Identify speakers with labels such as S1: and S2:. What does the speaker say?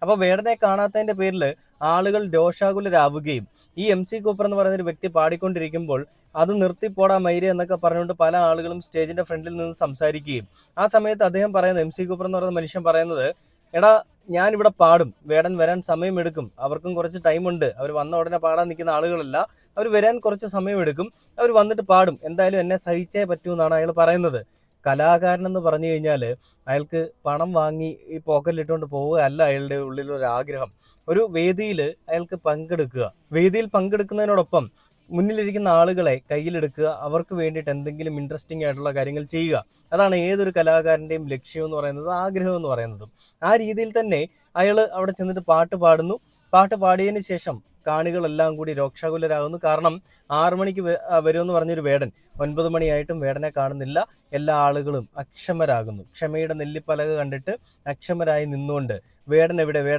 S1: അപ്പോൾ വേടനെ കാണാത്തതിന്റെ പേരിൽ ആളുകൾ രോഷാകുലരാവുകയും ഈ MC കൂപ്പർ എന്ന് പറയുന്ന ഒരു വ്യക്തി പാടിക്കൊണ്ടിരിക്കുമ്പോൾ അത് നിർത്തിപ്പോടാ മൈരി എന്നൊക്കെ പറഞ്ഞുകൊണ്ട് പല ആളുകളും സ്റ്റേജിന്റെ ഫ്രണ്ടിൽ നിന്ന് സംസാരിക്കുകയും ആ സമയത്ത് അദ്ദേഹം പറയുന്നത് MC കൂപ്പർ എന്ന് പറയുന്ന മനുഷ്യൻ പറയുന്നത്, എടാ ഞാൻ ഇവിടെ പാടും, വേടൻ വരാൻ സമയമെടുക്കും, അവർക്കും കുറച്ച് ടൈമുണ്ട്, അവർ വന്ന ഉടനെ പാടാൻ നിൽക്കുന്ന ആളുകളല്ല, അവർ വരാൻ കുറച്ച് സമയമെടുക്കും, അവർ വന്നിട്ട് പാടും, എന്തായാലും എന്നെ സഹിച്ചേ പറ്റൂ എന്നാണ് അയാൾ പറയുന്നത്. കലാകാരൻ എന്ന് പറഞ്ഞു കഴിഞ്ഞാൽ അയാൾക്ക് പണം വാങ്ങി ഈ പോക്കറ്റിലിട്ടുകൊണ്ട് പോവുക അല്ല അയാളുടെ ഉള്ളിലൊരു ആഗ്രഹം. ഒരു വേദിയിൽ അയാൾക്ക് പങ്കെടുക്കുക, വേദിയിൽ പങ്കെടുക്കുന്നതിനോടൊപ്പം മുന്നിലിരിക്കുന്ന ആളുകളെ കയ്യിലെടുക്കുക, അവർക്ക് വേണ്ടിയിട്ട് എന്തെങ്കിലും ഇൻട്രസ്റ്റിംഗ് ആയിട്ടുള്ള കാര്യങ്ങൾ ചെയ്യുക. അതാണ് ഏതൊരു കലാകാരൻ്റെയും ലക്ഷ്യം എന്ന് പറയുന്നത്, ആഗ്രഹം എന്ന് പറയുന്നതും. ആ രീതിയിൽ തന്നെ അയാൾ അവിടെ ചെന്നിട്ട് പാട്ട് പാടുന്നു. പാട്ട് പാടിയതിന് ശേഷം കാണികളെല്ലാം കൂടി രോക്ഷാകുലരാകുന്നു. കാരണം 6 മണിക്ക് വരുമെന്ന് പറഞ്ഞൊരു വേടൻ 9 മണിയായിട്ടും വേടനെ കാണുന്നില്ല. എല്ലാ ആളുകളും അക്ഷമരാകുന്നു. ക്ഷമയുടെ നെല്ലിപ്പലക കണ്ടിട്ട് അക്ഷമരായി നിന്നുകൊണ്ട് വേടൻ എവിടെ, വേടൻ